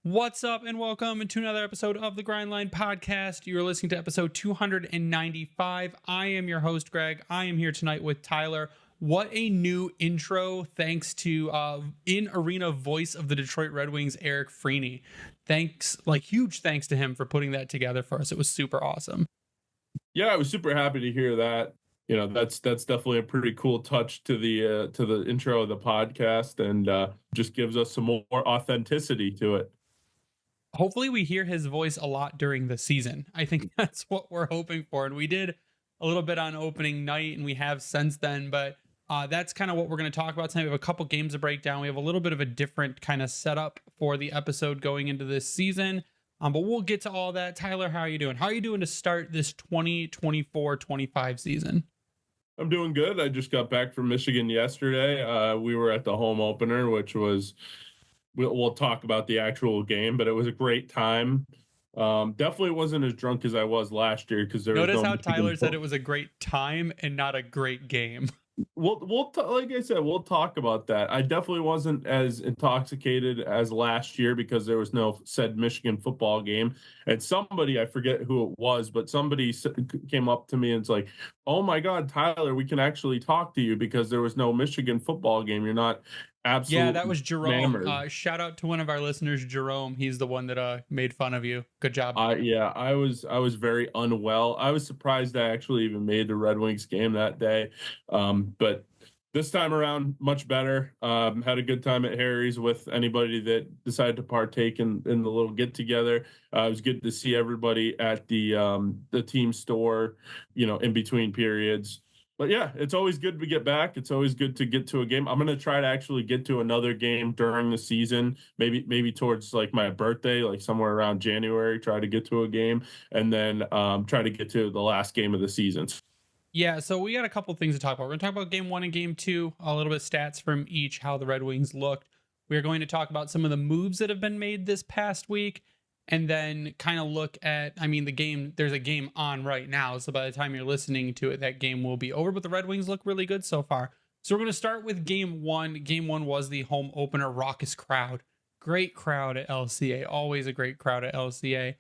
What's up, and welcome to another episode of the Grindline Podcast. You're listening to episode 295. I am your host, Greg. I am here tonight with Tyler. What a new intro, thanks to in-arena voice of the Detroit Red Wings, Eric Freeney. Huge thanks to him for putting that together for us. It was super awesome. Yeah, I was super happy to hear that. You know, that's definitely a pretty cool touch to the intro of the podcast, and just gives us some more authenticity to it. Hopefully we hear his voice a lot during the season. I think that's what we're hoping for. And we did a little bit on opening night, and we have since then, but that's kind of what we're going to talk about tonight. We have a couple games to break down. We have a little bit of a different kind of setup for the episode going into this season. But we'll get to all that. Tyler, how are you doing? How are you doing to start this 2024-25 season? I'm doing good. I just got back from Michigan yesterday. We were at the home opener, which was, we'll talk about the actual game, but it was a great time. Definitely wasn't as drunk as I was last year because there Notice was no how Tyler said it was a great time and not a great game. Like I said, we'll talk about that. I definitely wasn't as intoxicated as last year because there was no said Michigan football game. And somebody, I forget who it was, but somebody came up to me and it's like, "Oh my God, Tyler, we can actually talk to you because there was no Michigan football game. You're not absolutely." Yeah, that was Jerome. Shout out to one of our listeners, Jerome. He's the one that made fun of you. Good job. Yeah, I was very unwell. I was surprised I actually even made the Red Wings game that day. But this time around, much better. Had a good time at Harry's with anybody that decided to partake in the little get together. It was good to see everybody at the team store, in between periods. But yeah, it's always good to get back. It's always good to get to a game. I'm going to try to actually get to another game during the season, maybe towards like my birthday, like somewhere around January, try to get to a game, and then try to get to the last game of the season. Yeah, so we got a couple things to talk about. We're going to talk about game one and game two, a little bit of stats from each, how the Red Wings looked. We're going to talk about some of the moves that have been made this past week, and then kind of look at, the game, there's a game on right now. So by the time you're listening to it, that game will be over, but the Red Wings look really good so far. So we're going to start with game one. Game one was the home opener, raucous crowd. Great crowd at LCA. Always a great crowd at LCA.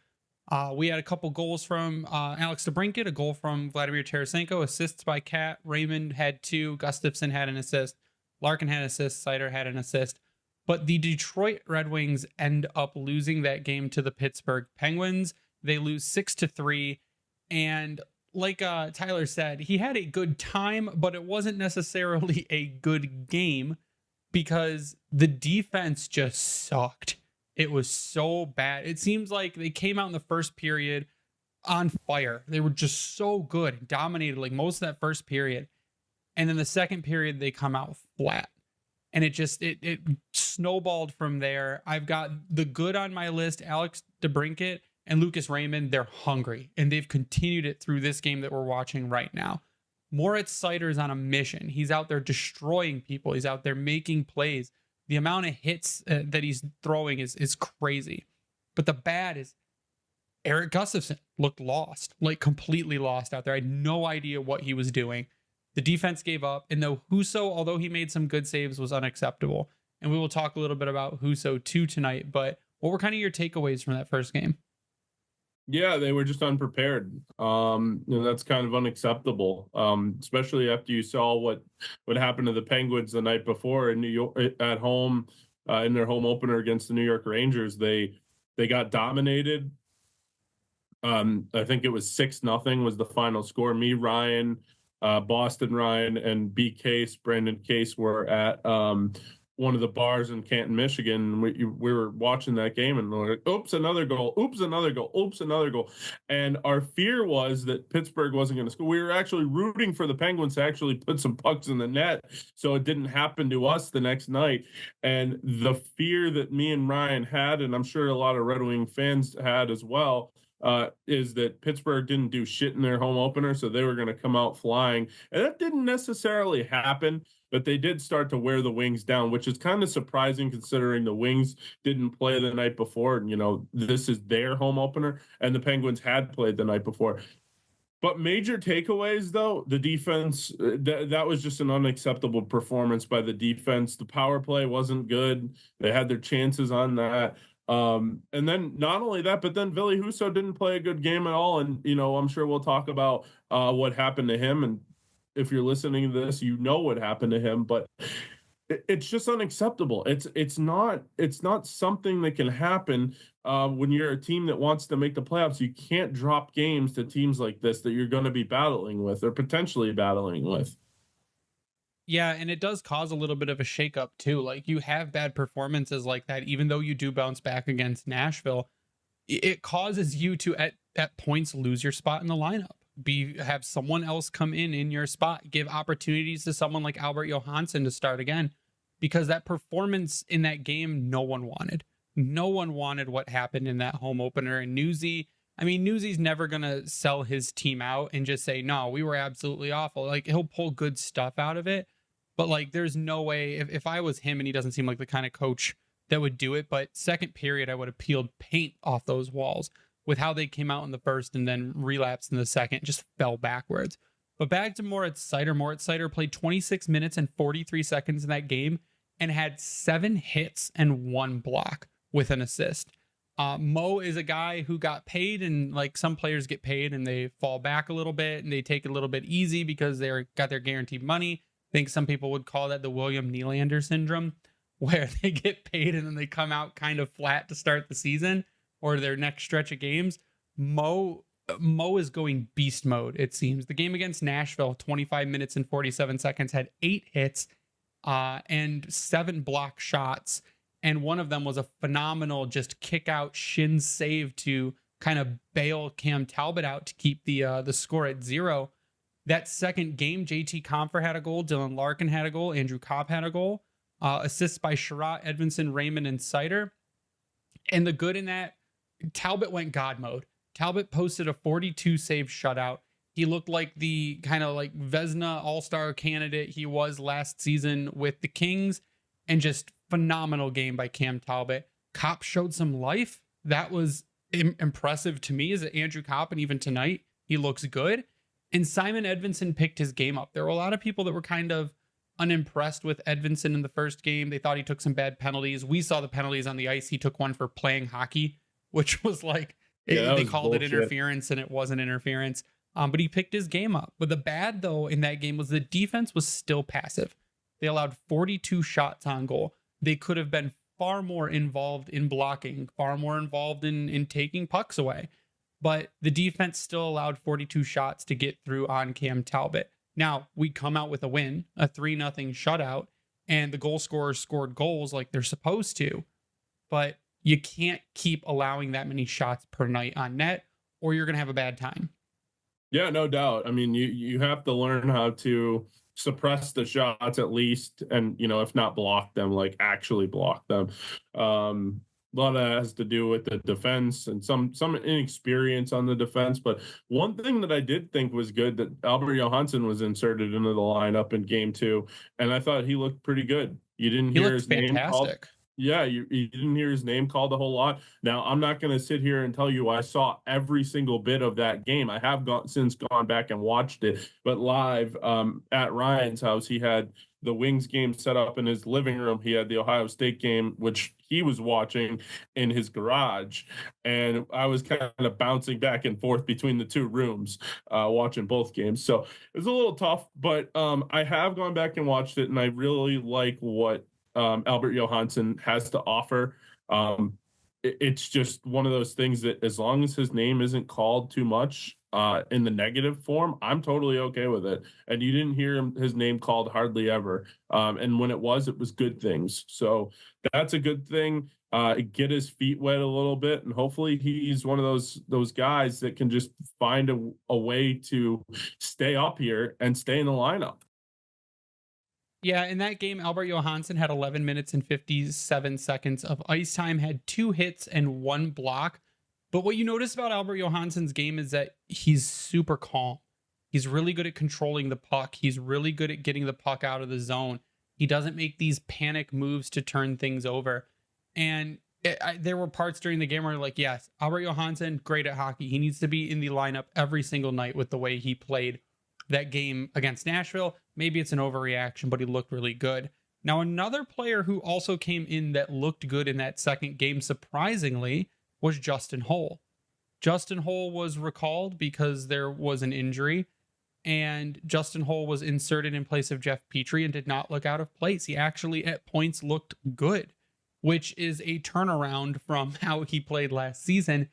We had a couple goals from Alex DeBrincat, a goal from Vladimir Tarasenko, assists by Kat. Raymond had 2. Gustafsson had an assist. Larkin had an assist. Seider had an assist. But the Detroit Red Wings end up losing that game to the Pittsburgh Penguins. They lose 6-3. And like Tyler said, he had a good time, but it wasn't necessarily a good game because the defense just sucked. It was so bad. It seems like they came out in the first period on fire. They were just so good, dominated like most of that first period. And then the second period, they come out flat. And it snowballed from there. I've got the good on my list, Alex DeBrincat and Lucas Raymond. They're hungry, and they've continued it through this game that we're watching right now. Moritz Seider's on a mission. He's out there destroying people. He's out there making plays. The amount of hits that he's throwing is crazy. But the bad is Erik Gustafsson looked lost, like completely lost out there. I had no idea what he was doing. The defense gave up, and though Husso, although he made some good saves, was unacceptable. And we will talk a little bit about Husso too tonight, but what were kind of your takeaways from that first game? Yeah, they were just unprepared. That's kind of unacceptable, especially after you saw what happened to the Penguins the night before in New York at home, in their home opener against the New York Rangers. They got dominated. I think it was 6-0 was the final score. Me, Ryan, Boston Ryan, and Brandon Case were at one of the bars in Canton, Michigan. We were watching that game, and we're like, oops, another goal, oops, another goal, oops, another goal. And our fear was that Pittsburgh wasn't going to score. We were actually rooting for the Penguins to actually put some pucks in the net so it didn't happen to us the next night. And the fear that me and Ryan had, and I'm sure a lot of Red Wing fans had as well, is that Pittsburgh didn't do shit in their home opener, so they were going to come out flying. And that didn't necessarily happen, but they did start to wear the Wings down, which is kind of surprising considering the Wings didn't play the night before. And, this is their home opener, and the Penguins had played the night before. But major takeaways, though, the defense, that was just an unacceptable performance by the defense. The power play wasn't good. They had their chances on that. And then not only that, but then Ville Husso didn't play a good game at all. And, I'm sure we'll talk about what happened to him. And if you're listening to this, what happened to him, but it's just unacceptable. It's not something that can happen when you're a team that wants to make the playoffs. You can't drop games to teams like this that you're going to be battling with or potentially battling with. Yeah, and it does cause a little bit of a shakeup too. Like you have bad performances like that, even though you do bounce back against Nashville, it causes you to at points lose your spot in the lineup. Have someone else come in your spot, give opportunities to someone like Albert Johansson to start again, because that performance in that game, no one wanted. No one wanted what happened in that home opener. And Newsy's never gonna sell his team out and just say, no, we were absolutely awful. Like he'll pull good stuff out of it. But like, there's no way if I was him, and he doesn't seem like the kind of coach that would do it. But second period, I would have peeled paint off those walls with how they came out in the first and then relapsed in the second, just fell backwards. But back to Moritz Seider. Moritz Seider played 26 minutes and 43 seconds in that game and had 7 hits and 1 block with an assist. Mo is a guy who got paid, and like some players get paid and they fall back a little bit and they take it a little bit easy because they're got their guaranteed money. I think some people would call that the William Nylander syndrome, where they get paid and then they come out kind of flat to start the season or their next stretch of games. Mo is going beast mode, it seems. The game against Nashville, 25 minutes and 47 seconds, had 8 hits and 7 block shots. And one of them was a phenomenal just kick out shin save to kind of bail Cam Talbot out to keep the score at 0. That second game, JT Compher had a goal, Dylan Larkin had a goal, Andrew Copp had a goal. Assists by Sherratt, Edvinsson, Raymond, and Seider. And the good in that, Talbot went God mode. Talbot posted a 42 save shutout. He looked like the kind of like Vezina all-star candidate he was last season with the Kings, and just phenomenal game by Cam Talbot. Copp showed some life. That was impressive to me, as Andrew Copp, and even tonight, he looks good. And Simon Edvinsson picked his game up. There were a lot of people that were kind of unimpressed with Edvinsson in the first game. They thought he took some bad penalties. We saw the penalties on the ice. He took one for playing hockey, which was like, they called bullshit. It interference, and it wasn't interference. But he picked his game up. But the bad, though, in that game was the defense was still passive. They allowed 42 shots on goal. They could have been far more involved in blocking, far more involved in taking pucks away. But the defense still allowed 42 shots to get through on Cam Talbot. Now, we come out with a win, a 3-0 shutout, and the goal scorers scored goals like they're supposed to. But you can't keep allowing that many shots per night on net, or you're going to have a bad time. Yeah, no doubt. I mean, you have to learn how to suppress the shots at least, and, if not block them, like actually block them. A lot of that has to do with the defense and some inexperience on the defense. But one thing that I did think was good, that Albert Johansson was inserted into the lineup in game 2, and I thought he looked pretty good. You didn't hear his name called. Yeah, you didn't hear his name called a whole lot. Now, I'm not going to sit here and tell you I saw every single bit of that game. I have since gone back and watched it, but live at Ryan's house, he had the Wings game set up in his living room. He had the Ohio State game, which he was watching in his garage. And I was kind of bouncing back and forth between the 2 rooms, watching both games. So it was a little tough, but I have gone back and watched it, and I really like what Albert Johansson has to offer. It's just one of those things that as long as his name isn't called too much in the negative form, I'm totally okay with it. And you didn't hear his name called hardly ever. And when it was good things. So that's a good thing. Get his feet wet a little bit, and hopefully he's one of those guys that can just find a way to stay up here and stay in the lineup. Yeah, in that game, Albert Johansson had 11 minutes and 57 seconds of ice time, had 2 hits and 1 block. But what you notice about Albert Johansson's game is that he's super calm. He's really good at controlling the puck. He's really good at getting the puck out of the zone. He doesn't make these panic moves to turn things over. And there were parts during the game where like, yes, Albert Johansson, great at hockey. He needs to be in the lineup every single night with the way he played that game against Nashville. Maybe it's an overreaction, but he looked really good. Now, another player who also came in that looked good in that second game, surprisingly, was Justin Hull. Justin Hull was recalled because there was an injury, and Justin Hull was inserted in place of Jeff Petrie and did not look out of place. He actually, at points, looked good, which is a turnaround from how he played last season.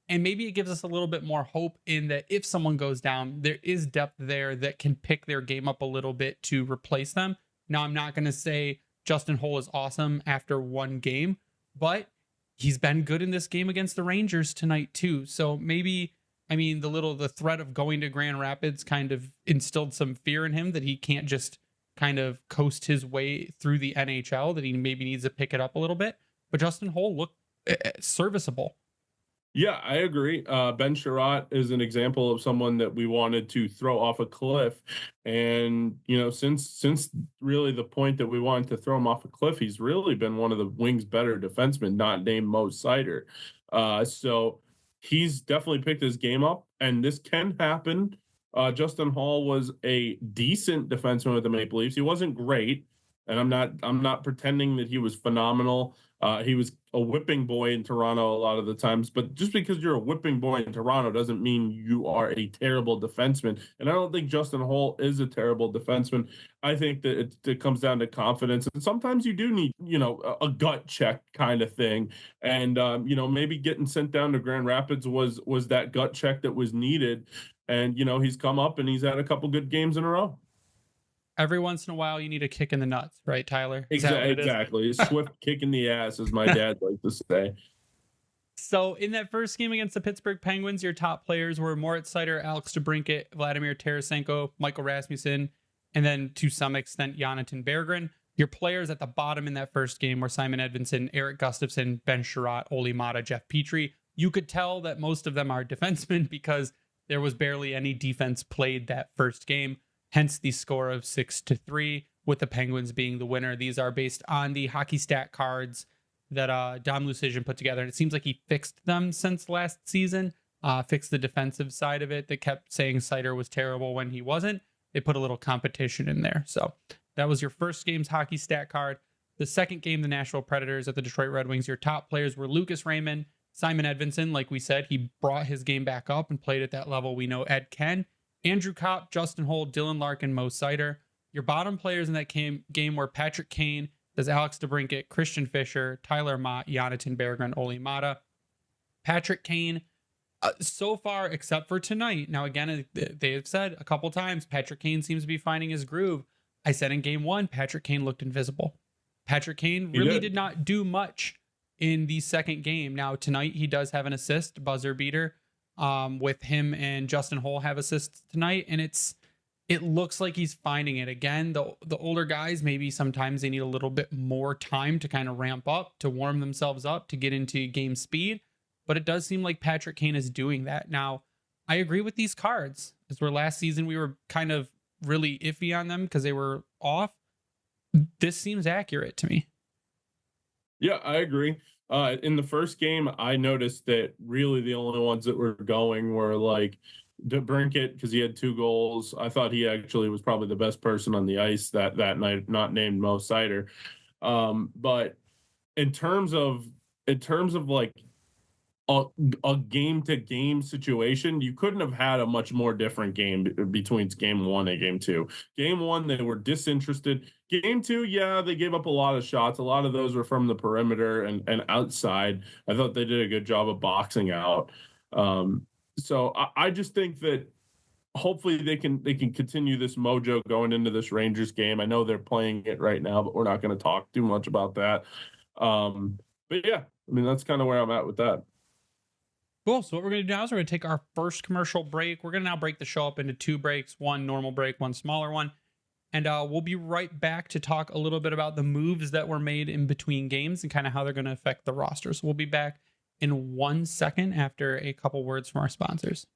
And maybe it gives us a little bit more hope in that if someone goes down, there is depth there that can pick their game up a little bit to replace them. Now, I'm not going to say Justin Hull is awesome after one game, but he's been good in this game against the Rangers tonight too. So maybe, I mean, the threat of going to Grand Rapids kind of instilled some fear in him that he can't just kind of coast his way through the NHL, that he maybe needs to pick it up a little bit. But Justin Hull looked serviceable. Yeah, I agree. Ben Sherratt is an example of someone that we wanted to throw off a cliff. And, since really the point that we wanted to throw him off a cliff, he's really been one of the Wings' better defensemen, not named Mo Seider. So he's definitely picked his game up, and this can happen. Justin Hull was a decent defenseman with the Maple Leafs. He wasn't great, and I'm not pretending that he was phenomenal. He was a whipping boy in Toronto a lot of the times, but just because you're a whipping boy in Toronto doesn't mean you are a terrible defenseman. And I don't think Justin Hull is a terrible defenseman. I think that it comes down to confidence. And sometimes you do need, a gut check kind of thing. And, maybe getting sent down to Grand Rapids was that gut check that was needed. And, he's come up and he's had a couple good games in a row. Every once in a while, you need a kick in the nuts, right, Tyler? Exactly. Swift kick in the ass, as my dad liked to say. So in that first game against the Pittsburgh Penguins, your top players were Moritz Seider, Alex DeBrincat, Vladimir Tarasenko, Michael Rasmussen, and then to some extent, Jonathan Berggren. Your players at the bottom in that first game were Simon Edvinsson, Eric Gustafsson, Ben Sherratt, Olli Mata, Jeff Petrie. You could tell that most of them are defensemen because there was barely any defense played that first game. Hence the score of 6-3, with the Penguins being the winner. These are based on the hockey stat cards that Dom Lucian put together. And it seems like he fixed them since last season, fixed the defensive side of it that kept saying Seider was terrible when he wasn't. They put a little competition in there. So that was your first game's hockey stat card. The second game, the Nashville Predators at the Detroit Red Wings. Your top players were Lucas Raymond, Simon Edvinsson. Like we said, he brought his game back up and played at that level we know Ed can. Andrew Kopp, Justin Hull, Dylan Larkin, Mo Seider. Your bottom players in that game were Patrick Kane, there's Alex DeBrincat, Christian Fischer, Tyler Mott, Jonathan Berggren, Olli Mata. Patrick Kane, so far, except for tonight. Now, again, they have said a couple times, Patrick Kane seems to be finding his groove. I said in game one, Patrick Kane looked invisible. Patrick Kane really did not do much in the second game. Now, tonight, he does have an assist, buzzer beater. With him and Justin Hull have assists tonight, and it looks like he's finding it again. The older guys, maybe sometimes they need a little bit more time to kind of ramp up, to warm themselves up, to get into game speed, but it does seem like Patrick Kane is doing that. Now, I agree with these cards, as where last season we were kind of really iffy on them because they were off. This seems accurate to me. Yeah, I agree. In the first game, I noticed that really the only ones that were going were like DeBrincat, because he had 2 goals. I thought he actually was probably the best person on the ice that night, not named Mo Seider. But in terms of like a game-to-game situation, you couldn't have had a much more different game between game 1 and game 2. Game 1, they were disinterested. Game 2, yeah, they gave up a lot of shots. A lot of those were from the perimeter and outside. I thought they did a good job of boxing out. So I just think that hopefully they can continue this mojo going into this Rangers game. I know they're playing it right now, but we're not going to talk too much about that. But yeah, I mean, that's kind of where I'm at with that. Cool. So what we're going to do now is we're going to take our first commercial break. We're going to now break the show up into 2 breaks, 1 normal break, 1 smaller one. And we'll be right back to talk a little bit about the moves that were made in between games and kind of how they're going to affect the roster. So we'll be back in 1 second after a couple words from our sponsors.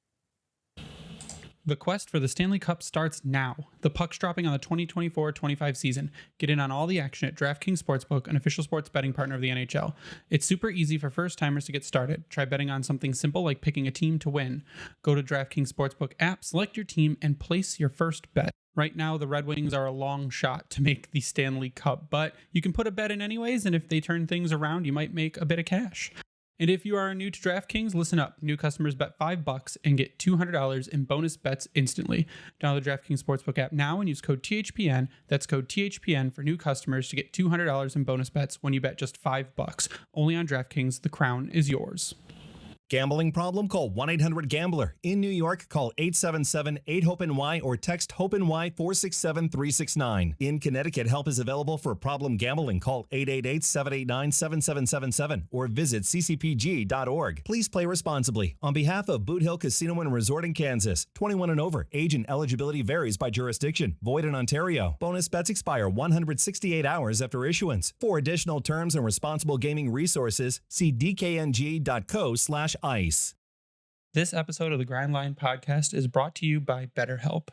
The quest for the Stanley Cup starts now. The puck's dropping on the 2024-25 season. Get in on all the action at DraftKings Sportsbook, an official sports betting partner of the NHL. It's super easy for first-timers to get started. Try betting on something simple like picking a team to win. Go to DraftKings Sportsbook app, select your team, and place your first bet. Right now, the Red Wings are a long shot to make the Stanley Cup, but you can put a bet in anyways, and if they turn things around, you might make a bit of cash. And if you are new to DraftKings, listen up. New customers bet $5 and get $200 in bonus bets instantly. Download the DraftKings Sportsbook app now and use code THPN. That's code THPN for new customers to get $200 in bonus bets when you bet just $5. Only on DraftKings. The crown is yours. Gambling problem? Call 1-800-GAMBLER. In New York, call 877-8-HOPE-NY or text HOPE-NY 467-369. In Connecticut, help is available for problem gambling. Call 888-789-7777 or visit ccpg.org. Please play responsibly. On behalf of Boot Hill Casino and Resort in Kansas, 21 and over. Age and eligibility varies by jurisdiction. Void in Ontario. Bonus bets expire 168 hours after issuance. For additional terms and responsible gaming resources, see dkng.co/ice. This episode of the Grindline Podcast is brought to you by BetterHelp.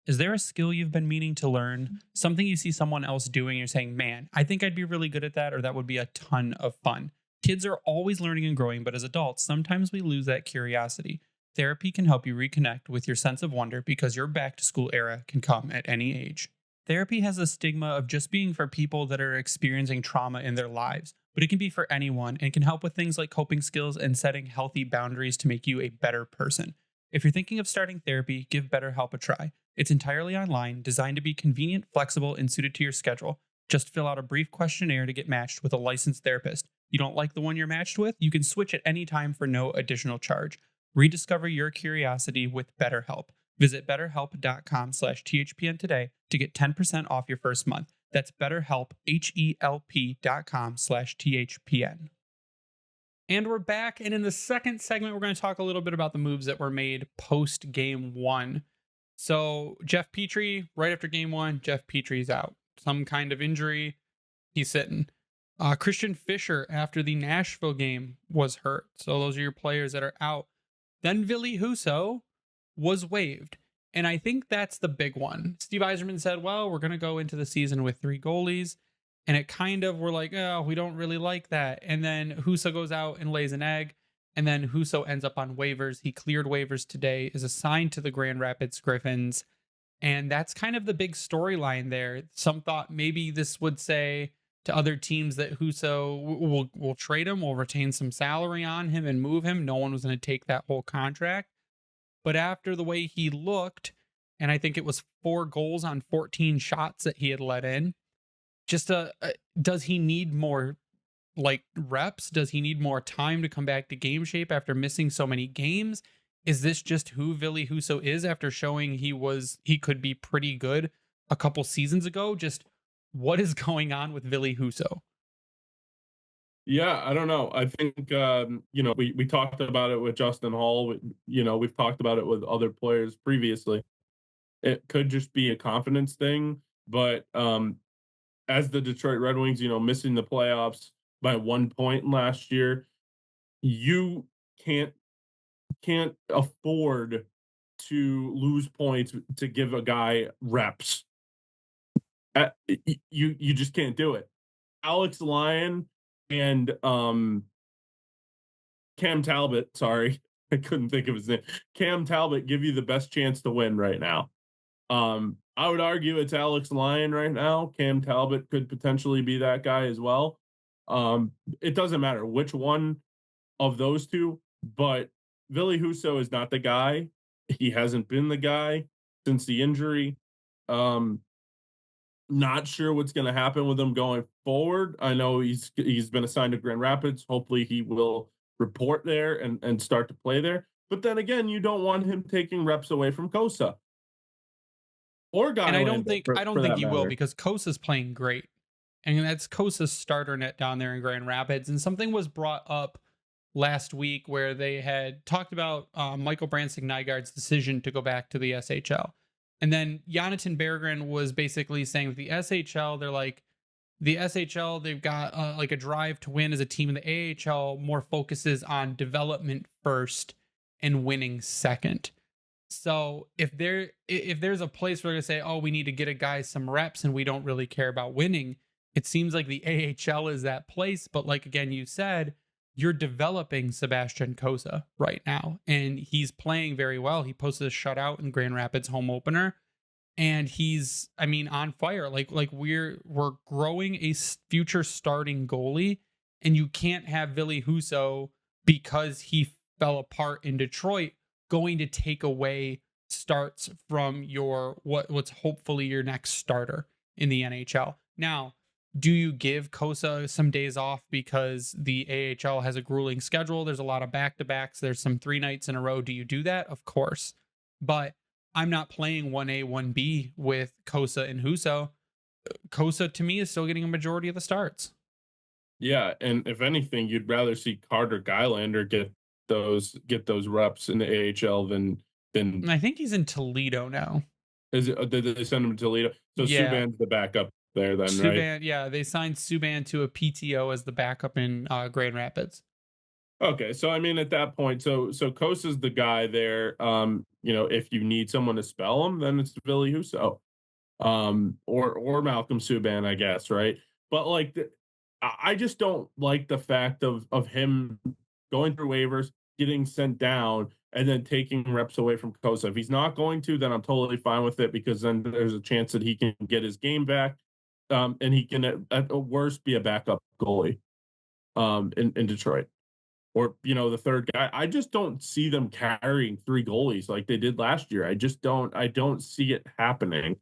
Is there a skill you've been meaning to learn? Something you see someone else doing, you're saying, man, I think I'd be really good at that, or that would be a ton of fun. Kids are always learning and growing, but as adults, sometimes we lose that curiosity. Therapy can help you reconnect with your sense of wonder because your back-to-school era can come at any age. Therapy has a stigma of just being for people that are experiencing trauma in their lives, but it can be for anyone and can help with things like coping skills and setting healthy boundaries to make you a better person. If you're thinking of starting therapy, give BetterHelp a try. It's entirely online, designed to be convenient, flexible, and suited to your schedule. Just fill out a brief questionnaire to get matched with a licensed therapist. You don't like the one you're matched with? You can switch at any time for no additional charge. Rediscover your curiosity with BetterHelp. Visit betterhelp.com/THPN today to get 10% off your first month. That's BetterHelp, HELP.com/THPN. And we're back. And in the second segment, we're going to talk a little bit about the moves that were made post game one. So Jeff Petrie, right after game one, Jeff Petrie's out. Some kind of injury. He's sitting. Christian Fischer, after the Nashville game, was hurt. So those are your players that are out. Then Ville Husso was waived. And I think that's the big one. Steve Yzerman said, well, we're going to go into the season with 3 goalies. And it kind of, we're like, oh, we don't really like that. And then Husso goes out and lays an egg. And then Husso ends up on waivers. He cleared waivers today, is assigned to the Grand Rapids Griffins. And that's kind of the big storyline there. Some thought maybe this would say to other teams that Husso will trade him, will retain some salary on him and move him. No one was going to take that whole contract. But after the way he looked, and I think it was 4 goals on 14 shots that he had let in, just does he need more reps? Does he need more time to come back to game shape after missing so many games? Is this just who Ville Husso is after showing he could be pretty good a couple seasons ago? Just what is going on with Ville Husso? Yeah, I don't know. I think, we talked about it with Justin Hall. We've talked about it with other players previously. It could just be a confidence thing. But as the Detroit Red Wings, missing the playoffs by 1 point last year, you can't afford to lose points to give a guy reps. You just can't do it. Alex Lyon and Cam Talbot, sorry, I couldn't think of his name. Cam Talbot give you the best chance to win right now. I would argue it's Alex Lyon right now. Cam Talbot could potentially be that guy as well. It doesn't matter which one of those two, but Ville Husso is not the guy. He hasn't been the guy since the injury. Not sure what's going to happen with him going forward. I know he's been assigned to Grand Rapids. Hopefully he will report there and start to play there. But then again, you don't want him taking reps away from Kosa. Or Guy. And I don't think he will, because Kosa's playing great. And that's Kosa's starter net down there in Grand Rapids. And something was brought up last week where they had talked about Michael Branson-Nygaard's decision to go back to the SHL. And then Jonathan Berggren was basically saying with the SHL, they're like, the SHL, they've got a drive to win as a team. And the AHL more focuses on development first and winning second. So if there's a place where they're going to say, oh, we need to get a guy some reps and we don't really care about winning, it seems like the AHL is that place. But like, again, you said, you're developing Sebastian Kosa right now, and he's playing very well. He posted a shutout in Grand Rapids home opener. and he's, I mean, on fire. Like we're growing a future starting goalie, and you can't have Ville Husso, because he fell apart in Detroit, going to take away starts from your what's hopefully your next starter in the NHL. Now, do you give Kosa some days off because the AHL has a grueling schedule? There's a lot of back-to-backs. There's some 3 nights in a row. Do you do that? Of course. But I'm not playing 1A, 1B with Kosa and Husso. Kosa, to me, is still getting a majority of the starts. Yeah, and if anything, you'd rather see Carter Gylander get those reps in the AHL than I think he's in Toledo now. Is it? Did they send him to Toledo? So Yeah. Subban's the backup there, then, Subban, right? yeah, they signed Subban to a PTO as the backup in Grand Rapids. Okay, so I mean, at that point, so Kosa's the guy there. If you need someone to spell him, then it's Ville Husso, or Malcolm Subban, I guess, right? But like, I just don't like the fact of him going through waivers, getting sent down, and then taking reps away from Kosa. If he's not going to, then I'm totally fine with it, because then there's a chance that he can get his game back, and he can at worst be a backup goalie, in Detroit. Or, the third guy. I just don't see them carrying 3 goalies like they did last year. I don't see it happening.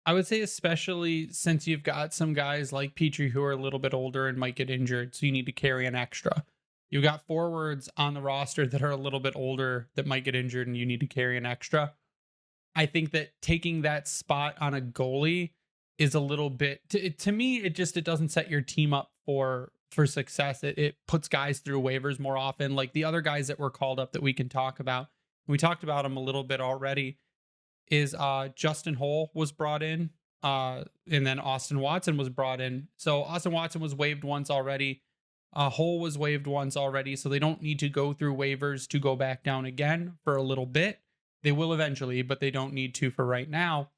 I would say, especially since you've got some guys like Petrie who are a little bit older and might get injured, so you need to carry an extra. You've got forwards on the roster that are a little bit older that might get injured, and you need to carry an extra. I think that taking that spot on a goalie is a little bit, to me, it doesn't set your team up for success. It puts guys through waivers more often. Like the other guys that were called up that we can talk about, we talked about them a little bit already, is Justin Holl was brought in, and then Austin Watson was brought in. So Austin Watson was waived once already. Holl was waived once already, so they don't need to go through waivers to go back down again for a little bit. They will eventually, but they don't need to for right now.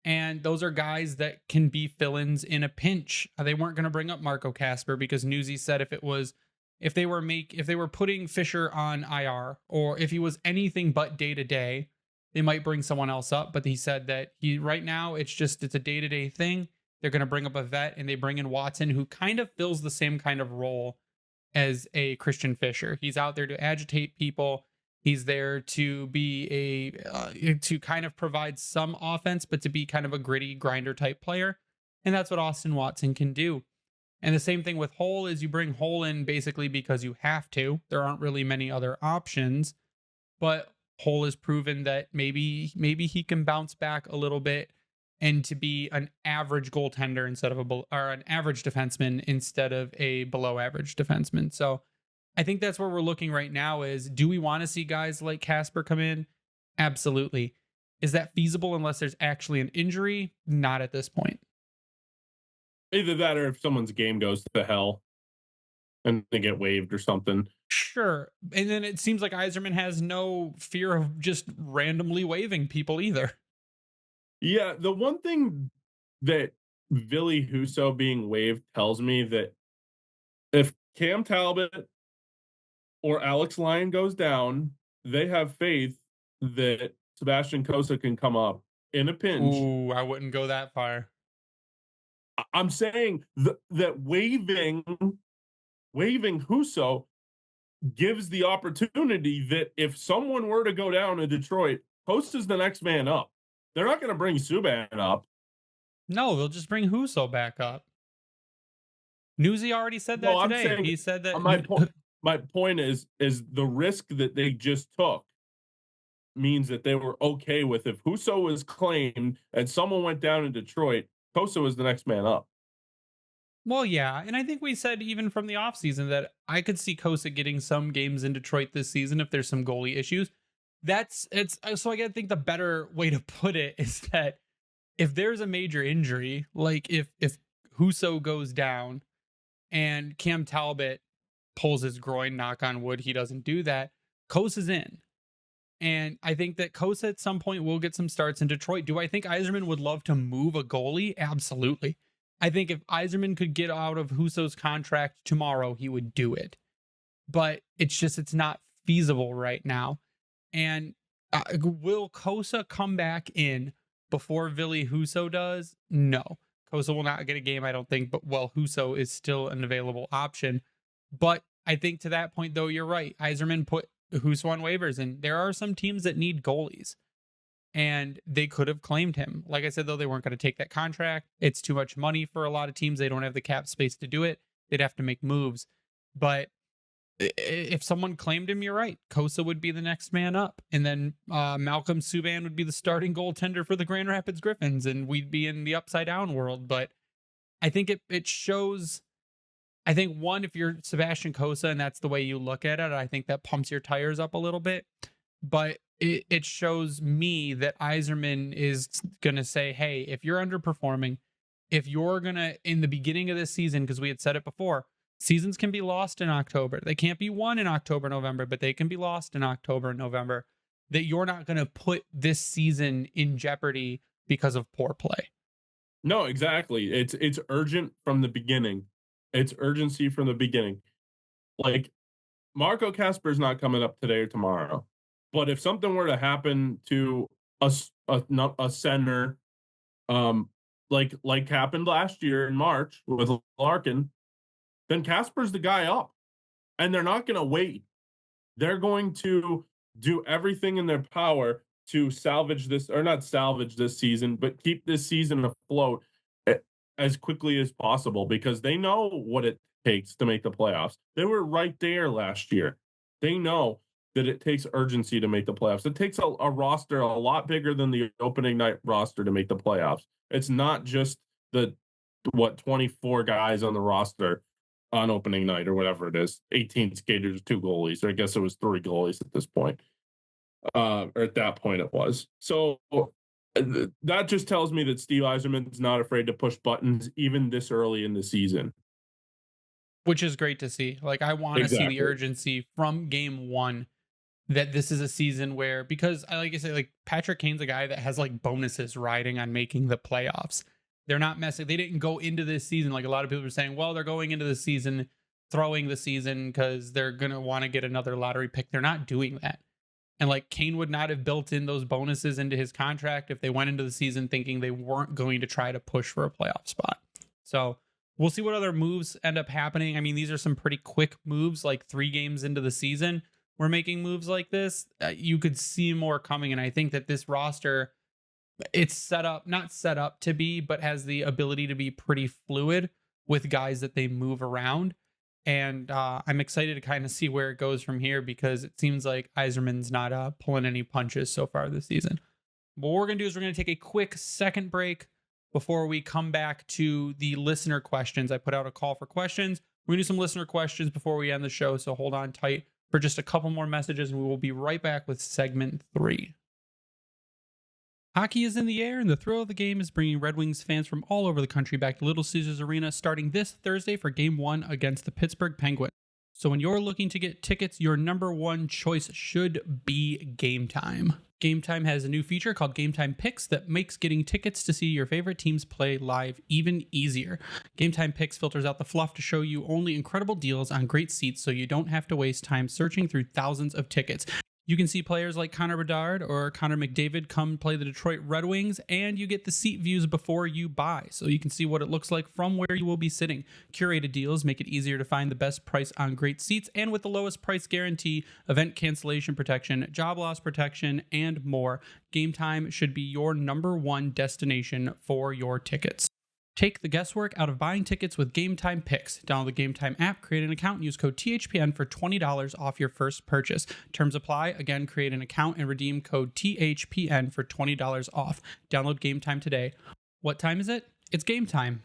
And those are guys that can be fill-ins in a pinch. They weren't going to bring up Marco Kasper because Newsy said if they were putting Fisher on IR, or if he was anything but day-to-day, they might bring someone else up. But he said that right now it's a day-to-day thing. They're going to bring up a vet, and they bring in Watson, who kind of fills the same kind of role as a Christian Fisher. He's out there to agitate people. He's there to be to kind of provide some offense, but to be kind of a gritty grinder type player. And that's what Austin Watson can do. And the same thing with Holl is you bring Holl in basically because you have to. There aren't really many other options, but Holl has proven that maybe he can bounce back a little bit and to be an average goaltender instead of an average defenseman instead of a below average defenseman. So I think that's where we're looking right now is, do we want to see guys like Kasper come in? Absolutely. Is that feasible unless there's actually an injury? Not at this point. Either that, or if someone's game goes to hell and they get waived or something. Sure. And then it seems like Yzerman has no fear of just randomly waiving people either. Yeah, the one thing that Ville Husso being waived tells me that if Cam Talbot or Alex Lyon goes down, they have faith that Sebastian Kosa can come up in a pinch. Ooh, I wouldn't go that far. I'm saying that waiving Husso gives the opportunity that if someone were to go down in Detroit, Kosa's the next man up. They're not going to bring Subban up. No, they'll just bring Husso back up. Newsy already said that today. He said that my point is the risk that they just took means that they were okay with if Husso was claimed and someone went down in Detroit, Kosa was the next man up. Well, yeah, and I think we said even from the offseason that I could see Kosa getting some games in Detroit this season if there's some goalie issues. So I think the better way to put it is that if there's a major injury, like if Husso goes down and Cam Talbot pulls his groin, knock on wood, he doesn't do that, Kosa's in. And I think that Kosa at some point will get some starts in Detroit. Do I think Yzerman would love to move a goalie? Absolutely. I think if Yzerman could get out of Husso's contract tomorrow, he would do it. But it's not feasible right now. And Will Kosa come back in before Ville Husso does? No. Kosa will not get a game, I don't think, but Husso is still an available option. But I think to that point, though, you're right. Yzerman put Husso on waivers, and there are some teams that need goalies, and they could have claimed him. Like I said, though, they weren't going to take that contract. It's too much money for a lot of teams. They don't have the cap space to do it. They'd have to make moves. But if someone claimed him, you're right. Kosa would be the next man up. And then Malcolm Subban would be the starting goaltender for the Grand Rapids Griffins, and we'd be in the upside down world. But I think it shows, I think, one, if you're Sebastian Kosa and that's the way you look at it, I think that pumps your tires up a little bit. But it shows me that Yzerman is going to say, hey, if you're underperforming, if you're going to, in the beginning of this season, because we had said it before, seasons can be lost in October. They can't be won in October, November, but they can be lost in October and November. That you're not going to put this season in jeopardy because of poor play. No, exactly. It's urgent from the beginning. It's urgency from the beginning. Like, Marco Kasper's not coming up today or tomorrow. But if something were to happen to a center, like happened last year in March with Larkin, then Kasper's the guy up. And they're not going to wait. They're going to do everything in their power to salvage this, or not salvage this season, but keep this season afloat as quickly as possible, because they know what it takes to make the playoffs. They were right there last year. They know that it takes urgency to make the playoffs. It takes a roster a lot bigger than the opening night roster to make the playoffs. It's not just the 24 guys on the roster on opening night or whatever it is, 18 skaters, 2 goalies. Or I guess it was 3 goalies at this point. Or at that point it was. So that just tells me that Steve Yzerman's not afraid to push buttons even this early in the season. Which is great to see. Like, I want to see the urgency from game one, that this is a season where, because like I say, like, Patrick Kane's a guy that has like bonuses riding on making the playoffs. They're not messing. They didn't go into this season like a lot of people are saying, well, they're going into the season, throwing the season because they're going to want to get another lottery pick. They're not doing that. And like, Kane would not have built in those bonuses into his contract if they went into the season thinking they weren't going to try to push for a playoff spot. So we'll see what other moves end up happening. I mean, these are some pretty quick moves, like 3 games into the season. We're making moves like this. You could see more coming. And I think that this roster, it's set up, not set up to be, but has the ability to be pretty fluid with guys that they move around. And I'm excited to kind of see where it goes from here, because it seems like Yzerman's not pulling any punches so far this season. But what we're going to do is we're going to take a quick second break before we come back to the listener questions. I put out a call for questions. We're going to do some listener questions before we end the show, so hold on tight for just a couple more messages, and we will be right back with segment 3. Hockey is in the air, and the thrill of the game is bringing Red Wings fans from all over the country back to Little Caesars Arena starting this Thursday for Game 1 against the Pittsburgh Penguins. So when you're looking to get tickets, your number one choice should be Game Time. Game Time has a new feature called Game Time Picks that makes getting tickets to see your favorite teams play live even easier. Game Time Picks filters out the fluff to show you only incredible deals on great seats, so you don't have to waste time searching through thousands of tickets. You can see players like Connor Bedard or Connor McDavid come play the Detroit Red Wings, and you get the seat views before you buy, so you can see what it looks like from where you will be sitting. Curated deals make it easier to find the best price on great seats, and with the lowest price guarantee, event cancellation protection, job loss protection, and more, Game Time should be your number one destination for your tickets. Take the guesswork out of buying tickets with Game Time Picks. Download the Game Time app, create an account, and use code THPN for $20 off your first purchase. Terms apply. Again, create an account and redeem code THPN for $20 off. Download Game Time today. What time is it? It's game time.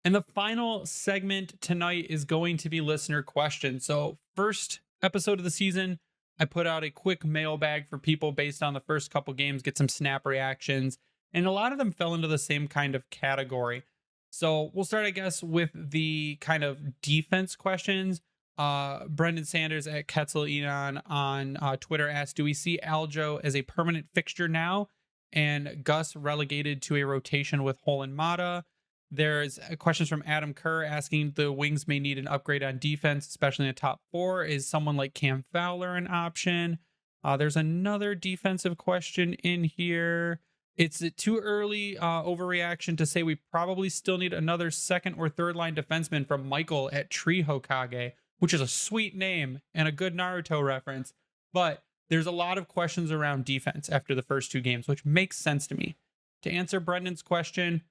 And the final segment tonight is going to be listener questions. So, first episode of the season, I put out a quick mailbag for people based on the first couple games, get some snap reactions. And a lot of them fell into the same kind of category. So we'll start, I guess, with the kind of defense questions. Brendan Sanders at Ketzel Enon on Twitter asked, do we see Aljo as a permanent fixture now? And Gus relegated to a rotation with Hole and Mata. There's questions from Adam Kerr asking, the Wings may need an upgrade on defense, especially in the top 4. Is someone like Cam Fowler an option? There's another defensive question in here. It's too early overreaction to say we probably still need another second or third line defenseman from Michael at Tree Hokage, which is a sweet name and a good Naruto reference. But there's a lot of questions around defense after the first 2 games, which makes sense to me. To answer Brendan's question,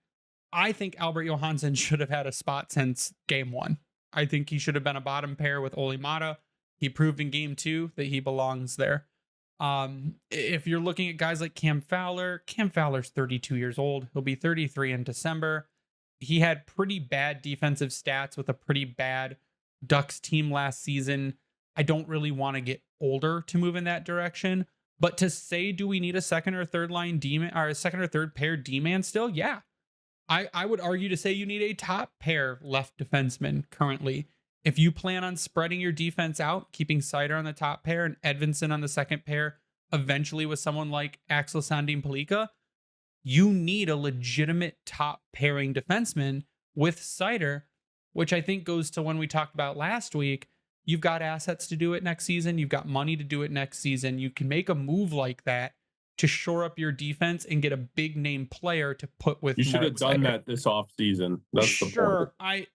I think Albert Johansson should have had a spot since game 1. I think he should have been a bottom pair with Oli Mata. He proved in game 2 that he belongs there. If you're looking at guys like Cam Fowler's 32 years old. He'll be 33 in December. He had pretty bad defensive stats with a pretty bad Ducks team last season. I don't really want to get older to move in that direction. But to say, do we need a second or third line D-man or a second or third pair D-man still? Yeah. I would argue to say you need a top pair left defenseman currently. If you plan on spreading your defense out, keeping Seider on the top pair and Edvinsson on the second pair, eventually with someone like Axel Sandin Palika, you need a legitimate top pairing defenseman with Seider, which I think goes to when we talked about last week. You've got assets to do it next season. You've got money to do it next season. You can make a move like that to shore up your defense and get a big name player to put with. You should have done that this offseason. That's sure. I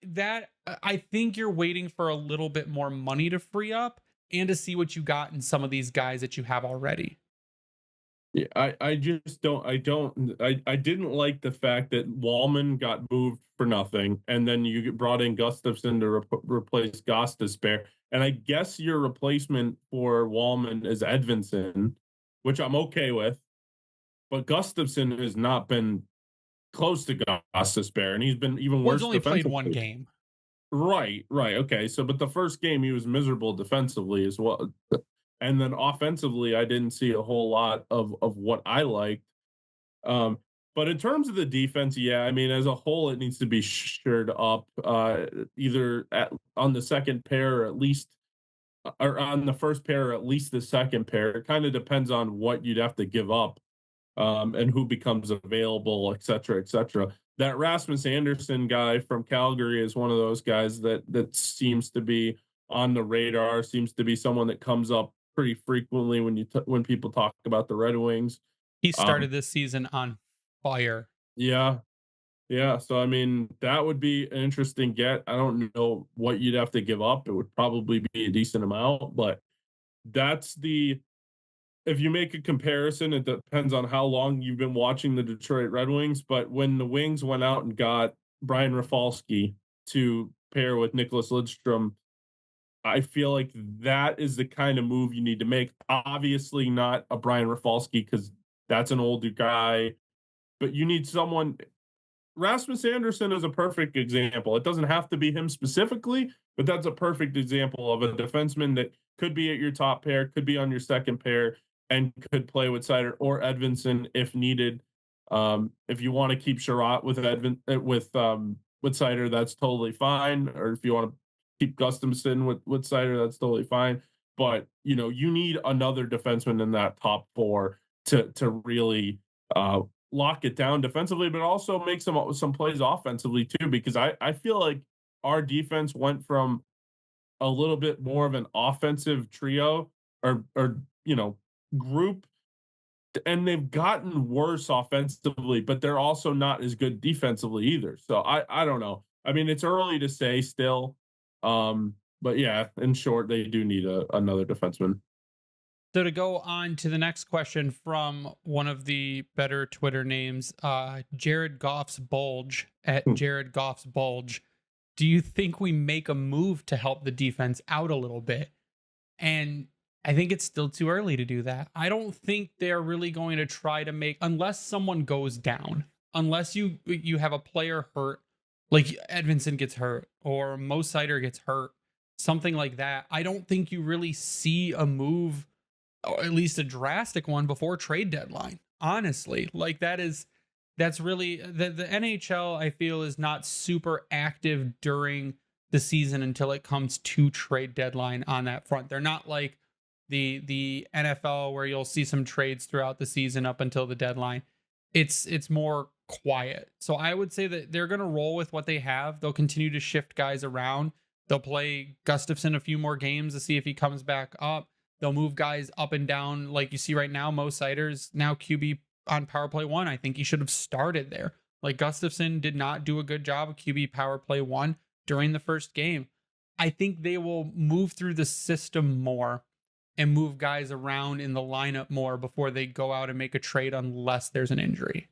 think you're waiting for a little bit more money to free up and to see what you got in some of these guys that you have already. Yeah, I just don't. I didn't like the fact that Wallman got moved for nothing, and then you brought in Gustafsson to replace Gostisbehere. And I guess your replacement for Wallman is Edvinsson, which I'm okay with. But Gustafsson has not been close to Gostisbehere, and he's been even worse. He's only played 1 game. Right. Okay. So, but the first game he was miserable defensively as well. And then offensively, I didn't see a whole lot of what I liked. But in terms of the defense, yeah, I mean, as a whole, it needs to be shored up either on the second pair or at least, or on the first pair or at least the second pair. It kind of depends on what you'd have to give up and who becomes available, et cetera, et cetera. That Rasmus Anderson guy from Calgary is one of those guys that seems to be on the radar, seems to be someone that comes up pretty frequently when people talk about the Red Wings. He started this season on fire. Yeah. So, I mean, that would be an interesting get. I don't know what you'd have to give up. It would probably be a decent amount, but if you make a comparison, it depends on how long you've been watching the Detroit Red Wings. But when the Wings went out and got Brian Rafalski to pair with Nicholas Lidstrom, I feel like that is the kind of move you need to make. Obviously not a Brian Rafalski because that's an older guy, but you need someone. Rasmus Anderson is a perfect example. It doesn't have to be him specifically, but that's a perfect example of a defenseman that could be at your top pair, could be on your second pair, and could play with Seider or Edvinsson if needed. If you want to keep Sherratt with Seider, that's totally fine. Or if you want to keep Gustafsson with Seider, that's totally fine. But you need another defenseman in that top 4 to really lock it down defensively, but also make some plays offensively too. Because I feel like our defense went from a little bit more of an offensive trio or group, and they've gotten worse offensively, but they're also not as good defensively either. So I don't know. I mean, it's early to say still. But yeah, in short, they do need another defenseman. So to go on to the next question from one of the better Twitter names, Jared Goff's Bulge at Jared Goff's Bulge. Do you think we make a move to help the defense out a little bit? And I think it's still too early to do that. I don't think they're really going to try to make, unless someone goes down, unless you have a player hurt, like Edvinsson gets hurt or Mo Seider gets hurt, something like that. I don't think you really see a move, or at least a drastic one, before trade deadline. Honestly, like that's really the NHL, I feel, is not super active during the season until it comes to trade deadline on that front. They're not like the NFL where you'll see some trades throughout the season up until the deadline. It's more quiet. So I would say that they're going to roll with what they have. They'll continue to shift guys around. They'll play Gustafsson a few more games to see if he comes back up. They'll move guys up and down. Like you see right now, Mo Sider's now QB on power play 1. I think he should have started there. Like Gustafson did not do a good job of QB power play 1 during the first game. I think they will move through the system more and move guys around in the lineup more before they go out and make a trade unless there's an injury.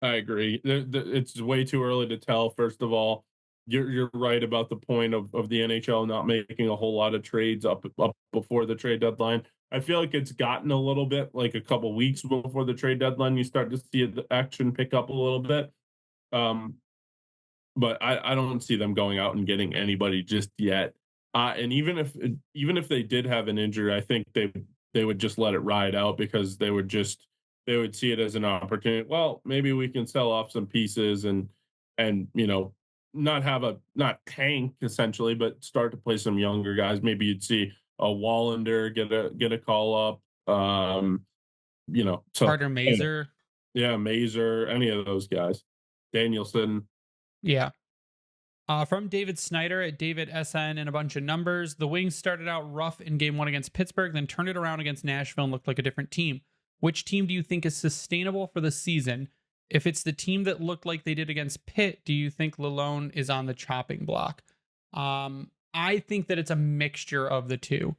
I agree. It's way too early to tell. First of all, you're right about the point of the NHL not making a whole lot of trades up before the trade deadline. I feel like it's gotten a little bit, like a couple weeks before the trade deadline, you start to see the action pick up a little bit. But I don't see them going out and getting anybody just yet. And even if they did have an injury, I think they would just let it ride out, because they would see it as an opportunity. Well, maybe we can sell off some pieces and not tank essentially, but start to play some younger guys. Maybe you'd see a Wallander get a call up. So Carter Mazer. Yeah, Mazer, any of those guys. Danielson. Yeah. From David Snyder at David SN and a bunch of numbers. The Wings started out rough in game 1 against Pittsburgh, then turned it around against Nashville and looked like a different team. Which team do you think is sustainable for the season? If it's the team that looked like they did against Pitt, do you think Lalonde is on the chopping block? I think that it's a mixture of the two.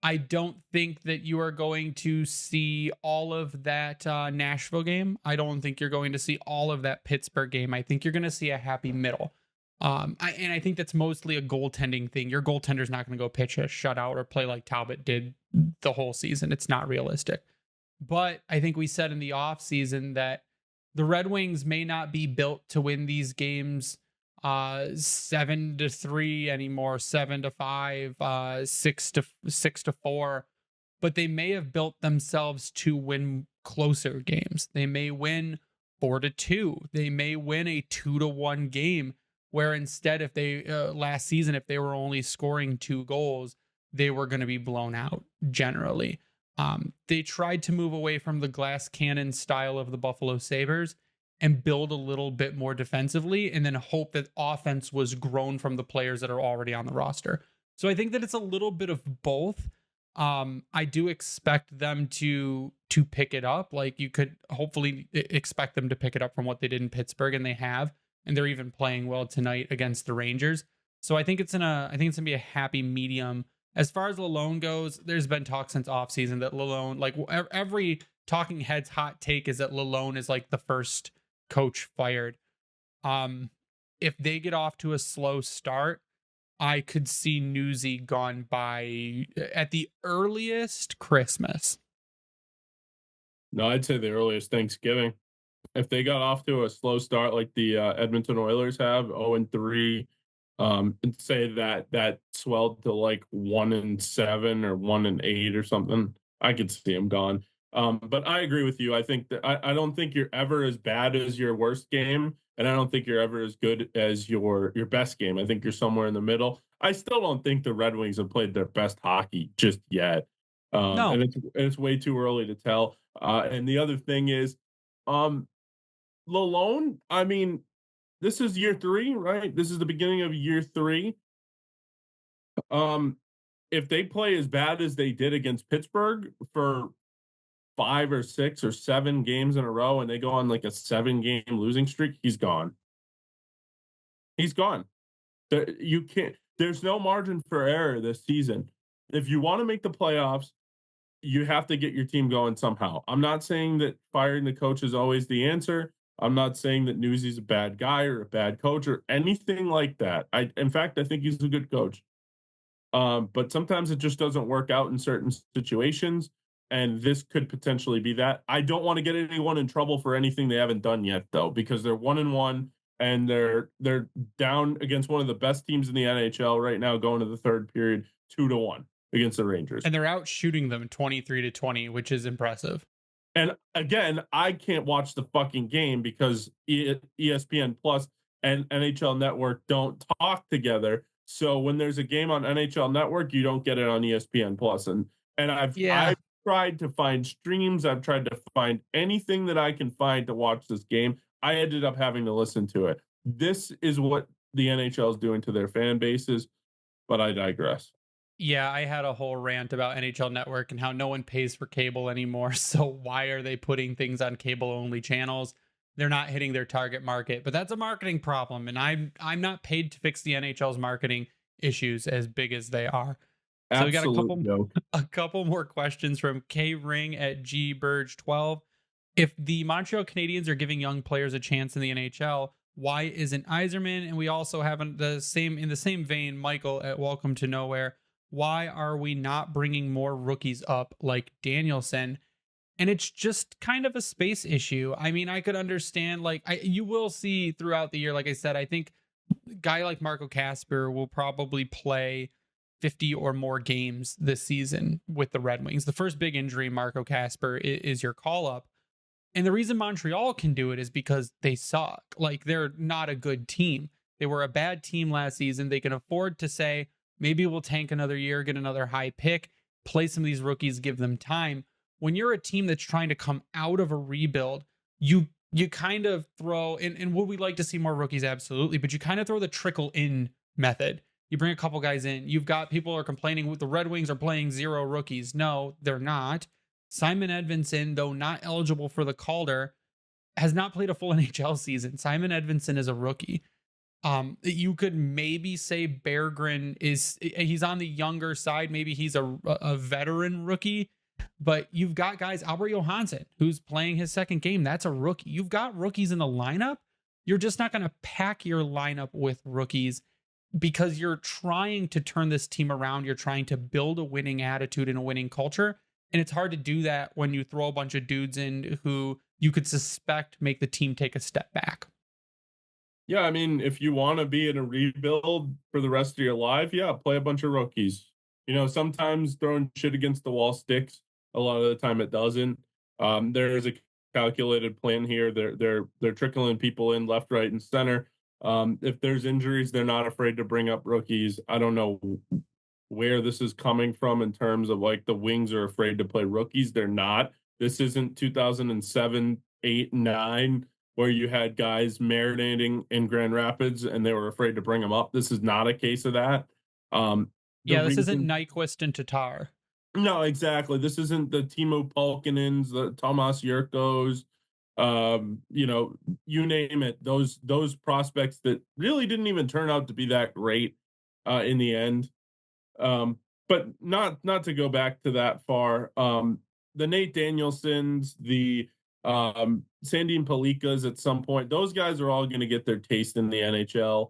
I don't think that you are going to see all of that Nashville game. I don't think you're going to see all of that Pittsburgh game. I think you're going to see a happy middle. I think that's mostly a goaltending thing. Your goaltender's not going to go pitch a shutout or play like Talbot did the whole season. It's not realistic. But I think we said in the offseason that the Red Wings may not be built to win these games 7-3 anymore, 7-5, 6-4, but they may have built themselves to win closer games. They may win 4-2. They may win a 2-1 game, where instead, if they last season, if they were only scoring 2 goals, they were going to be blown out generally. They tried to move away from the glass cannon style of the Buffalo Sabres and build a little bit more defensively, and then hope that offense was grown from the players that are already on the roster. So I think that it's a little bit of both. I do expect them to pick it up. Like, you could hopefully expect them to pick it up from what they did in Pittsburgh, and they have, and they're even playing well tonight against the Rangers. So I think it's gonna be a happy medium. As far as Lalonde goes, there's been talk since offseason that Lalonde, like every talking head's hot take is that Lalonde is like the first coach fired. If they get off to a slow start, I could see Newsy gone by at the earliest Christmas. No, I'd say the earliest Thanksgiving. If they got off to a slow start like the Edmonton Oilers have, 0-3, and say that swelled to like 1-7 or 1-8 or something, I could see him gone. But I agree with you. I think that I don't think you're ever as bad as your worst game, and I don't think you're ever as good as your best game. I think you're somewhere in the middle. I still don't think the Red Wings have played their best hockey just yet. No. And it's way too early to tell. And the other thing is, Lalonde, I mean, this is year 3, right? This is the beginning of year 3. If they play as bad as they did against Pittsburgh for 5 or 6 or 7 games in a row, and they go on like a 7-game losing streak, he's gone. He's gone. You can't. There's no margin for error this season. If you want to make the playoffs, you have to get your team going somehow. I'm not saying that firing the coach is always the answer. I'm not saying that Newsy's a bad guy or a bad coach or anything like that. In fact, I think he's a good coach. But sometimes it just doesn't work out in certain situations, and this could potentially be that. I don't want to get anyone in trouble for anything they haven't done yet, though, because they're 1-1 and they're down against one of the best teams in the NHL right now, going to the third period, 2-1 against the Rangers, and they're out shooting them 23-20, which is impressive. And again, I can't watch the fucking game because ESPN Plus and NHL Network don't talk together. So when there's a game on NHL Network, you don't get it on ESPN Plus. And I've tried to find streams. I've tried to find anything that I can find to watch this game. I ended up having to listen to it. This is what the NHL is doing to their fan bases, but I digress. Yeah, I had a whole rant about NHL Network and how no one pays for cable anymore. So why are they putting things on cable only channels? They're not hitting their target market, but that's a marketing problem. And I'm not paid to fix the NHL's marketing issues as big as they are. So we got a Absolute couple joke. a couple more questions from K Ring at G Burge 12. If the Montreal Canadiens are giving young players a chance in the NHL, why isn't Yzerman? And we also have in the same vein, Michael at Welcome to Nowhere. Why are we not bringing more rookies up like Danielson? And it's just kind of a space issue. I mean, I could understand you will see throughout the year. Like I said, I think a guy like Marco Casper will probably play 50 or more games this season with the Red Wings. The first big injury, Marco Casper, is your call up. And the reason Montreal can do it is because they suck. Like, they're not a good team. They were a bad team last season. They can afford to say, maybe we'll tank another year, get another high pick, play some of these rookies, give them time. When you're a team that's trying to come out of a rebuild, you kind of throw, and would we like to see more rookies? Absolutely. But you kind of throw the trickle in method. You bring a couple guys in. You've got people are complaining the Red Wings are playing 0 rookies. No, they're not. Simon Edvinsson, though not eligible for the Calder, has not played a full NHL season. Simon Edvinsson is a rookie. You could maybe say Berggren he's on the younger side. Maybe he's a veteran rookie, but you've got guys, Albert Johansson, who's playing his second game. That's a rookie. You've got rookies in the lineup. You're just not going to pack your lineup with rookies because you're trying to turn this team around. You're trying to build a winning attitude and a winning culture. And it's hard to do that when you throw a bunch of dudes in who you could suspect make the team take a step back. Yeah, I mean, if you want to be in a rebuild for the rest of your life, yeah, play a bunch of rookies. Sometimes throwing shit against the wall sticks. A lot of the time, it doesn't. There is a calculated plan here. They're trickling people in left, right, and center. If there's injuries, they're not afraid to bring up rookies. I don't know where this is coming from in terms of like the Wings are afraid to play rookies. They're not. This isn't 2007, 8, 9 where you had guys marinating in Grand Rapids and they were afraid to bring them up. This is not a case of that. This isn't Nyquist and Tatar. No, exactly. This isn't the Timo Pulkkinens, the Tomas Yurkos, you name it. Those prospects that really didn't even turn out to be that great in the end. But not to go back to that far. The Nate Danielsons, the Sandin Palikas at some point, those guys are all going to get their taste in the NHL,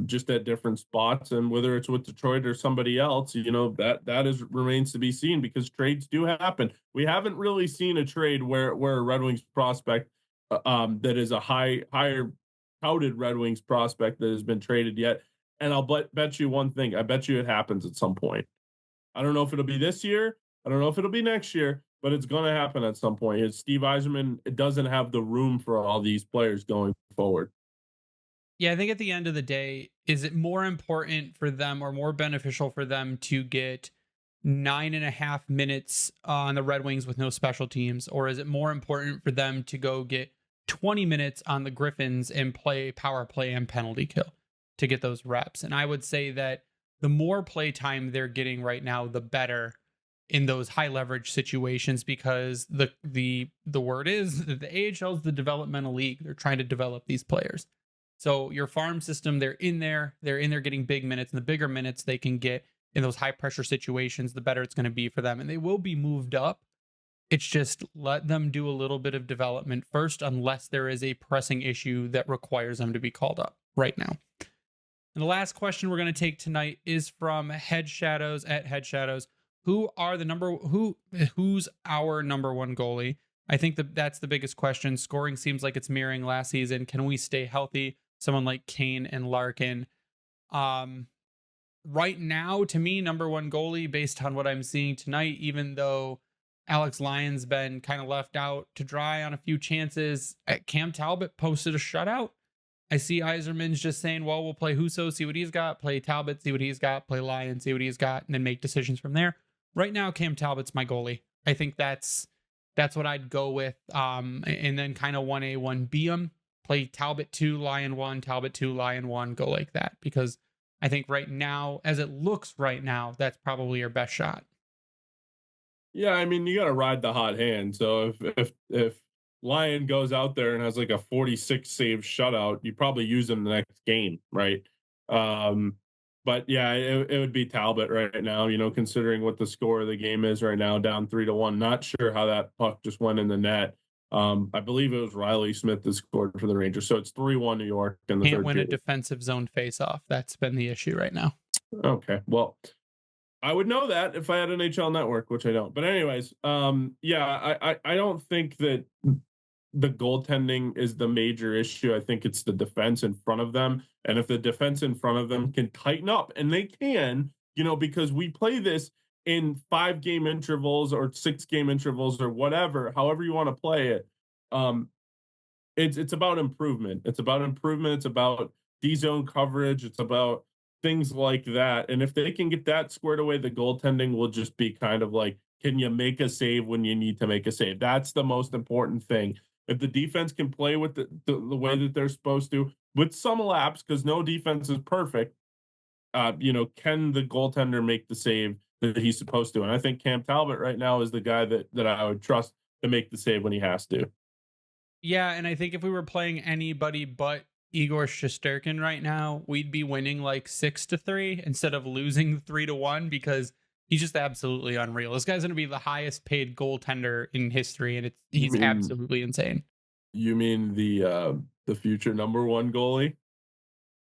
just at different spots. And whether it's with Detroit or somebody else, that remains to be seen because trades do happen. We haven't really seen a trade where a Red Wings prospect that is a higher touted Red Wings prospect that has been traded yet. And I'll bet you one thing. I bet you it happens at some point. I don't know if it'll be this year. I don't know if it'll be next year, but it's going to happen at some point. Steve Yzerman doesn't have the room for all these players going forward. Yeah, I think at the end of the day, is it more important for them or more beneficial for them to get 9.5 minutes on the Red Wings with no special teams? Or is it more important for them to go get 20 minutes on the Griffins and play power play and penalty kill to get those reps? And I would say that the more play time they're getting right now, the better in those high leverage situations, because the word is that the AHL is the developmental league. They're trying to develop these players. So your farm system, they're in there getting big minutes, and the bigger minutes they can get in those high pressure situations, the better it's going to be for them. And they will be moved up. It's just let them do a little bit of development first, unless there is a pressing issue that requires them to be called up right now. And the last question we're going to take tonight is from Head Shadows at Head Shadows. Who's our number one goalie? I think that's the biggest question. Scoring seems like it's mirroring last season. Can we stay healthy? Someone like Kane and Larkin. Right now, to me, number one goalie based on what I'm seeing tonight, even though Alex Lyon's been kind of left out to dry on a few chances. Cam Talbot posted a shutout. I see Yzerman's just saying, well, we'll play Husso, see what he's got, play Talbot, see what he's got, play Lyon, see what he's got, and then make decisions from there. Right now, Cam Talbot's my goalie. I think that's what I'd go with. And then kind of 1A, 1B them. Play Talbot 2, Lyon 1, Talbot 2, Lyon 1, go like that. Because I think right now, as it looks right now, that's probably your best shot. Yeah, I mean, you got to ride the hot hand. So if Lyon goes out there and has like a 46 save shutout, you probably use him the next game, right? Um, but yeah, it would be Talbot right now. Considering what the score of the game is right now, down 3-1. Not sure how that puck just went in the net. I believe it was Riley Smith that scored for the Rangers. So it's 3-1 New York in the Can't third win a period. defensive zone faceoff. That's been the issue right now. Okay, well, I would know that if I had an NHL Network, which I don't. But anyways, yeah, I don't think that the goaltending is the major issue. I think it's the defense in front of them. And if the defense in front of them can tighten up, and they can, because we play this in 5-game intervals or 6-game intervals or whatever, however you want to play it. It's about improvement. It's about improvement. It's about D-zone coverage. It's about things like that. And if they can get that squared away, the goaltending will just be kind of like, can you make a save when you need to make a save? That's the most important thing. If the defense can play with the way that they're supposed to, with some lapse, because no defense is perfect, can the goaltender make the save that he's supposed to? And I think Cam Talbot right now is the guy that I would trust to make the save when he has to. Yeah, and I think if we were playing anybody but Igor Shesterkin right now, we'd be winning like 6-3 instead of losing 3-1 because he's just absolutely unreal. This guy's going to be the highest paid goaltender in history, and he's absolutely insane. You mean the future number 1 goalie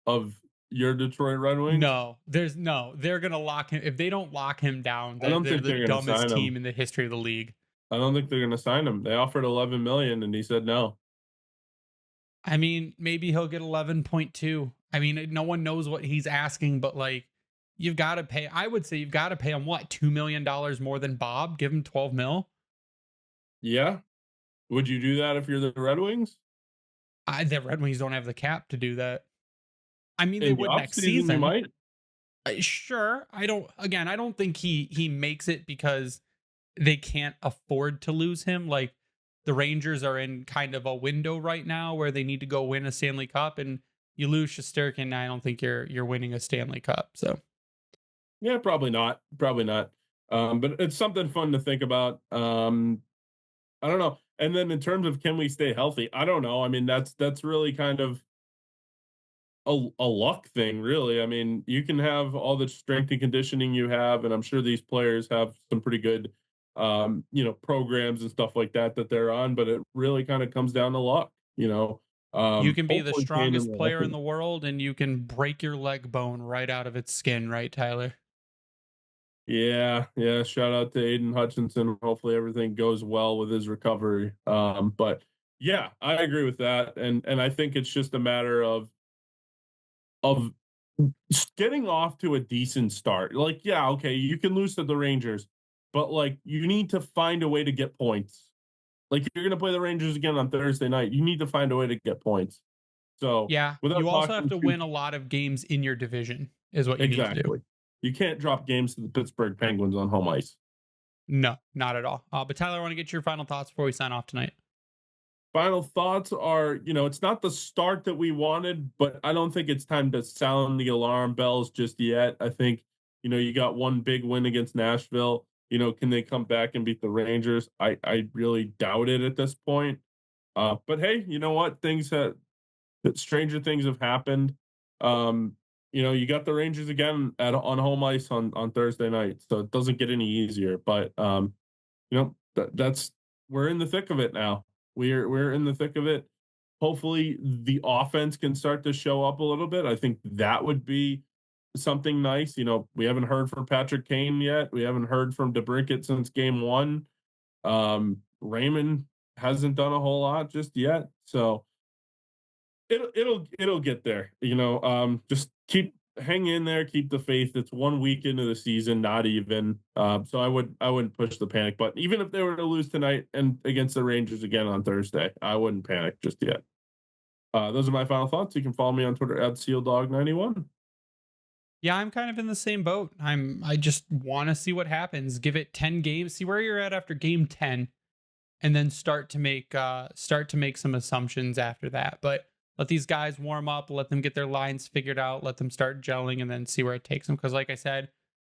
of your Detroit Red Wings? No, they're going to lock him. If they don't lock him down, I don't they're think they're the going to sign dumbest him. team in the history of the league. I don't think they're going to sign him. They offered $11 million and he said no. I mean, maybe he'll get 11.2. I mean, no one knows what he's asking, but like, you've got to pay. I would say you've got to pay him what, $2 million more than Bob? Give him 12 mil. Yeah. Would you do that if you're the Red Wings? The Red Wings don't have the cap to do that. I mean, they In would the next offseason, season. you might. Sure. I don't think he makes it because they can't afford to lose him. Like, the Rangers are in kind of a window right now where they need to go win a Stanley Cup, and you lose Shesterkin, I don't think you're winning a Stanley Cup. So yeah, probably not. But it's something fun to think about. I don't know. And then in terms of can we stay healthy? I don't know. I mean, that's really kind of a luck thing, really. I mean, you can have all the strength and conditioning you have, and I'm sure these players have some pretty good programs and stuff like that they're on, but it really kind of comes down to luck. You can be the Hopefully strongest player in the world and you can break your leg bone right out of its skin, right, Tyler? Yeah. Shout out to Aiden Hutchinson. Hopefully everything goes well with his recovery. But yeah, I agree with that, and I think it's just a matter of getting off to a decent start. Like, yeah, okay, you can lose to the Rangers, but like you need to find a way to get points. Like, you're going to play the Rangers again on Thursday night. You need to find a way to get points. So yeah, you also have to win a lot of games in your division is what you need to do. You can't drop games to the Pittsburgh Penguins on home ice. No, not at all. But Tyler, I want to get your final thoughts before we sign off tonight. Final thoughts are, it's not the start that we wanted, but I don't think it's time to sound the alarm bells just yet. I think, you got one big win against Nashville. Can they come back and beat the Rangers? I really doubt it at this point. But hey, you know what? Stranger things have happened. You got the Rangers again on home ice on Thursday night, so it doesn't get any easier. But that's we're in the thick of it now. We're in the thick of it. Hopefully, the offense can start to show up a little bit. I think that would be something nice. We haven't heard from Patrick Kane yet. We haven't heard from DeBrincat since game 1. Raymond hasn't done a whole lot just yet, so it'll get there. Just hang in there, keep the faith. It's 1 week into the season, not even. So I wouldn't push the panic button. Even if they were to lose tonight and against the Rangers again on Thursday, I wouldn't panic just yet. Those are my final thoughts. You can follow me on Twitter at SealDog91. Yeah, I'm kind of in the same boat. I just want to see what happens. Give it 10 games, see where you're at after game 10, and then start to make some assumptions after that. But let these guys warm up, let them get their lines figured out, let them start gelling, and then see where it takes them. Because like I said,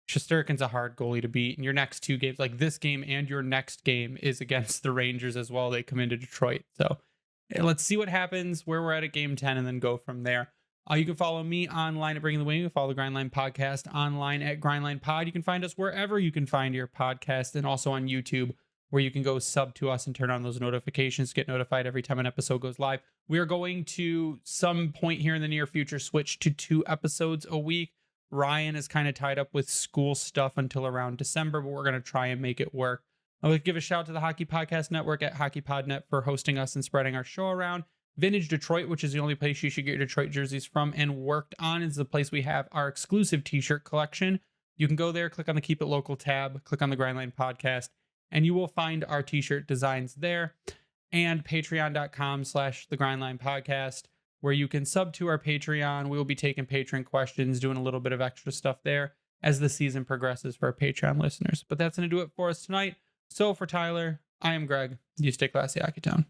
Shesterkin's a hard goalie to beat. And your next two games, like this game and your next game, is against the Rangers as well. They come into Detroit. So let's see what happens, where we're at game 10, and then go from there. You can follow me online at Bringing the Wing. You can follow the Grindline Podcast online at Grindline Pod. You can find us wherever you can find your podcast, and also on YouTube, where you can go sub to us and turn on those notifications to get notified every time an episode goes live. We are going to, some point here in the near future, switch to 2 episodes a week. Ryan is kind of tied up with school stuff until around December, but we're going to try and make it work. I would give a shout out to the Hockey Podcast Network at HockeyPodNet for hosting us and spreading our show around. Vintage Detroit, which is the only place you should get your Detroit jerseys from and worked on, is the place we have our exclusive t-shirt collection. You can go there, click on the Keep It Local tab, click on the Grindline Podcast, and you will find our t-shirt designs there. And patreon.com/the Grindline Podcast, where you can sub to our Patreon. We will be taking patron questions, doing a little bit of extra stuff there as the season progresses for our Patreon listeners. But that's going to do it for us tonight. So for Tyler, I am Greg. You stay classy, Hockeytown.